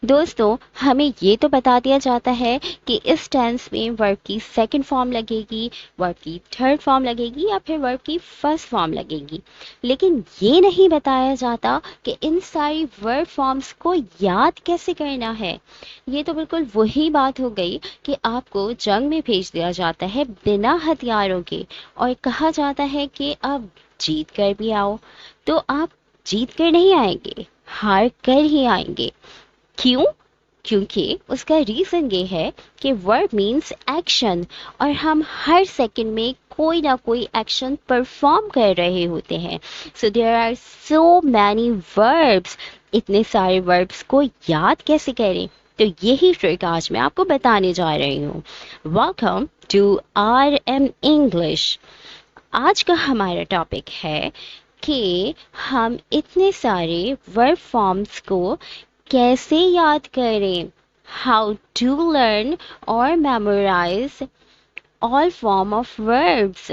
दोस्तों, हमें ये तो बता दिया जाता है कि इस टेंस में वर्ब की सेकंड फॉर्म लगेगी, वर्ब की थर्ड फॉर्म लगेगी या फिर वर्ब की फर्स्ट फॉर्म लगेगी। लेकिन ये नहीं बताया जाता कि इन सारी वर्ब फॉर्म्स को याद कैसे करना है। ये तो बिल्कुल वही बात हो गई कि आपको जंग में भेज दिया जाता है बिना हथियारों के और कहा जाता है कि अब जीत कर भी आओ। तो आप जीत कर नहीं आएंगे, हार कर ही आएंगे। क्यों? क्योंकि उसका रीजन ये है कि वर्ब मीन्स एक्शन और हम हर सेकंड में कोई ना कोई एक्शन परफॉर्म कर रहे होते हैं। So there are so many verbs. इतने सारे वर्ब्स को याद कैसे करें? तो यही ट्रिक आज मैं आपको बताने जा रही हूँ। Welcome to R M English. आज का हमारा टॉपिक है कि हम इतने सारे वर्ब फॉर्म्स को कैसे याद करें। हाउ टू लर्न और memorize all form of verbs.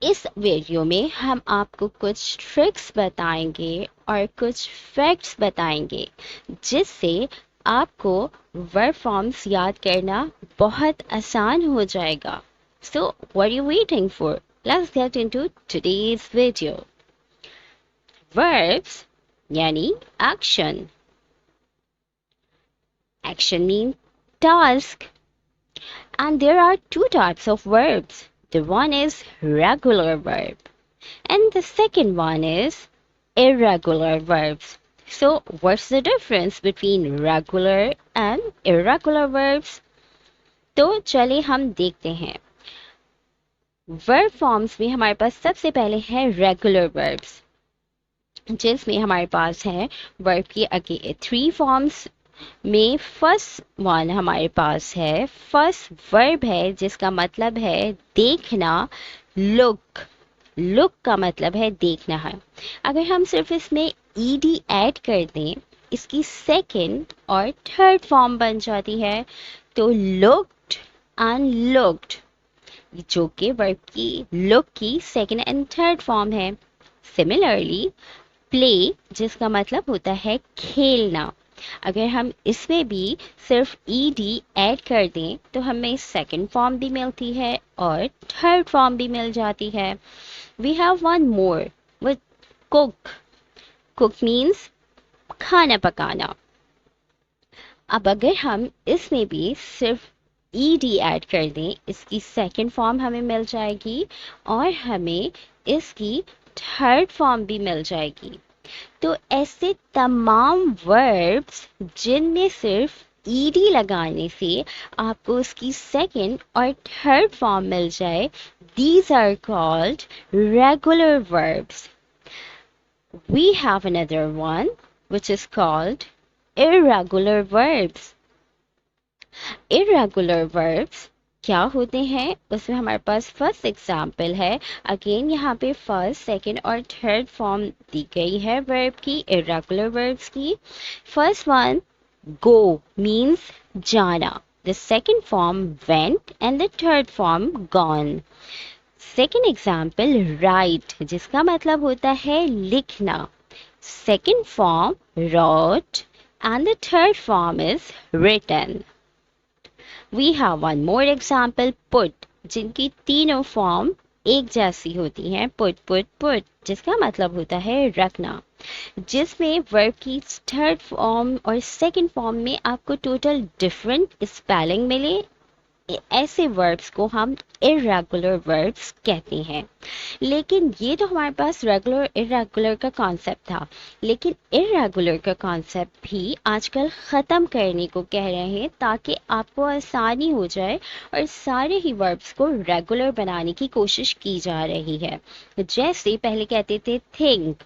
इस वीडियो में हम आपको कुछ ट्रिक्स बताएंगे और कुछ फैक्ट्स बताएंगे जिससे आपको वर्ब फॉर्म्स याद करना बहुत आसान हो जाएगा। So what are you waiting for? Let's get into today's video. Verbs यानी action. Action means task. And there are two types of verbs. The one is regular verb and the second one is irregular verbs. So what's the difference between regular and irregular verbs? तो चलिए हम देखते हैं। verb forms में हमारे पास सबसे पहले है regular verbs, जिसमें हमारे पास है verb की आगे थ्री फॉर्म्स में फर्स्ट वन हमारे पास है, फर्स्ट वर्ब है जिसका मतलब है देखना। लुक, लुक का मतलब है देखना है। अगर हम सिर्फ इसमें ईडी ऐड कर दें, इसकी सेकंड और थर्ड फॉर्म बन जाती है। तो लुक्ड एंड लुक्ड, जो कि वर्ब की लुक की सेकंड एंड थर्ड फॉर्म है। सिमिलरली प्ले, जिसका मतलब होता है खेलना, अगर हम इसमें भी सिर्फ ईडी ऐड कर दें तो हमें सेकंड फॉर्म भी मिलती है और थर्ड फॉर्म भी मिल जाती है। We have one more with cook. Cook means खाना पकाना। अब अगर हम इसमें भी सिर्फ ईडी ऐड कर दें, इसकी सेकंड फॉर्म हमें मिल जाएगी और हमें इसकी थर्ड फॉर्म भी मिल जाएगी। तो ऐसे तमाम वर्ब्स जिनमें सिर्फ ईडी लगाने से आपको उसकी सेकंड और थर्ड फॉर्म मिल जाए, these are called regular verbs. We have another one which is called irregular verbs. Irregular verbs क्या होते हैं? उसमें हमारे पास फर्स्ट एग्जाम्पल है। अगेन यहाँ पे फर्स्ट, सेकंड और थर्ड फॉर्म दी गई है वर्ब की, इरेगुलर वर्ब्स की। फर्स्ट वन गो मीन्स जाना, the second form went and the third form gone. Second example right, जिसका मतलब होता है लिखना, second form wrote and the third form is written. We have one more example put, जिनकी तीनों form एक जैसी होती हैं, put put put, जिसका मतलब होता है रखना, जिसमें वर्ब की थर्ड फॉर्म और सेकंड फॉर्म में आपको टोटल डिफरेंट स्पेलिंग मिले। ऐसे वर्ब्स को हम इरेगुलर वर्ब्स कहते हैं। लेकिन ये तो हमारे पास रेगुलर इरेगुलर का कॉन्सेप्ट था, लेकिन इरेगुलर का कॉन्सेप्ट भी आजकल ख़त्म करने को कह रहे हैं ताकि आपको आसानी हो जाए और सारे ही वर्ब्स को रेगुलर बनाने की कोशिश की जा रही है। जैसे पहले कहते थे थिंक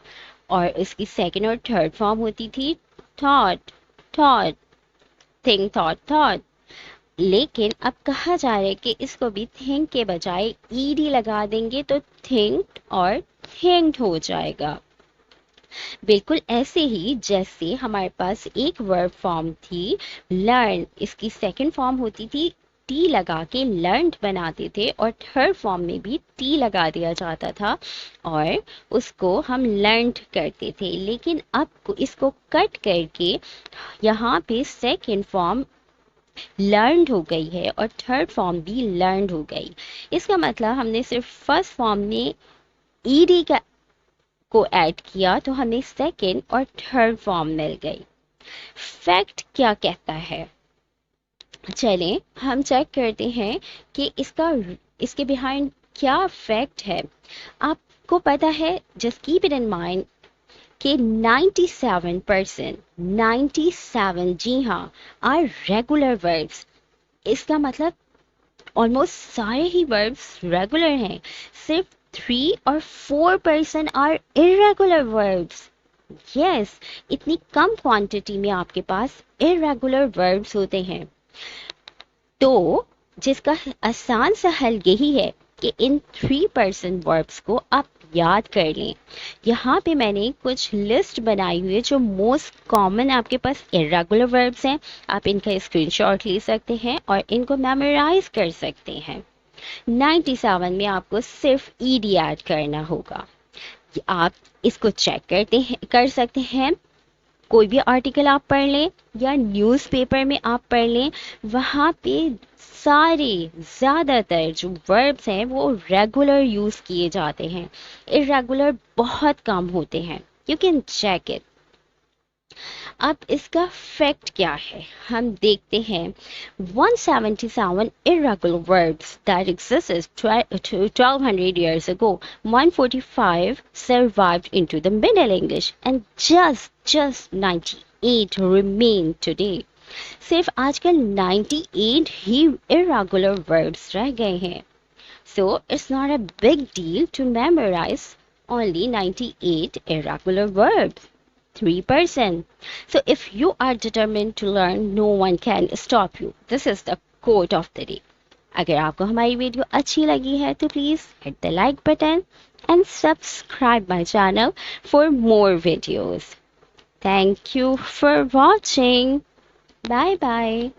और इसकी सेकेंड और थर्ड फॉर्म होती थी thought, thought, think thought thought. लेकिन अब कहा जा रहा है कि इसको भी थिंक के बजाय ईडी लगा देंगे तो थिंक्ड और थिंक्ड हो जाएगा। बिल्कुल ऐसे ही जैसे हमारे पास एक वर्ब फॉर्म थी लर्न, इसकी सेकंड फॉर्म होती थी टी लगा के लर्नड बनाते थे और थर्ड फॉर्म में भी टी लगा दिया जाता था और उसको हम लर्नड करते थे। लेकिन अब इसको कट करके यहाँ पे सेकेंड फॉर्म लर्नड हो गई है और थर्ड फॉर्म भी लर्नड हो गई। इसका मतलब हमने सिर्फ फर्स्ट फॉर्म में ईडी का को ऐड किया तो हमें सेकेंड और थर्ड फॉर्म मिल गई। फैक्ट क्या कहता है, चलें हम चेक करते हैं कि इसके बिहाइंड क्या फैक्ट है। आपको पता है, just keep it in mind कि 97%, 97 जी हाँ, आर रेगुलर वर्ब्स। इसका मतलब ऑलमोस्ट सारे ही वर्ब्स रेगुलर हैं। सिर्फ 3 और 4% आर इरेगुलर वर्ब्स। यस, इतनी कम क्वांटिटी में आपके पास इरेगुलर वर्ब्स होते हैं। तो जिसका आसान सा हल यही है कि इन 3% वर्ब्स को आप याद कर लें। यहाँ पे मैंने कुछ लिस्ट बनाई हुई है जो मोस्ट कॉमन आपके पास इरेगुलर वर्ब्स हैं। आप इनका स्क्रीनशॉट ले सकते हैं और इनको मेमोराइज कर सकते हैं। 97 में आपको सिर्फ ईडी ऐड करना होगा। आप इसको चेक कर सकते हैं। कोई भी आर्टिकल आप पढ़ लें या न्यूज़पेपर में आप पढ़ लें, वहाँ पे सारे ज़्यादातर जो वर्ब्स हैं वो रेगुलर यूज़ किए जाते हैं। इरेगुलर बहुत कम होते हैं। You can check it. अब इसका फैक्ट क्या है हम देखते हैं। 177 irregular verbs that existed 1200 years ago, 145 survived into the Middle English and just 98 remain today. सिर्फ आजकल 98 ही irregular verbs रह गए हैं। So it's not a big deal to memorize only 98 irregular verbs. 3%. So if you are determined to learn, no one can stop you. This is the quote of the day. अगर आपको हमारी video अच्छी लगी है तो please hit the like button and subscribe my channel for more videos. Thank you for watching. Bye bye.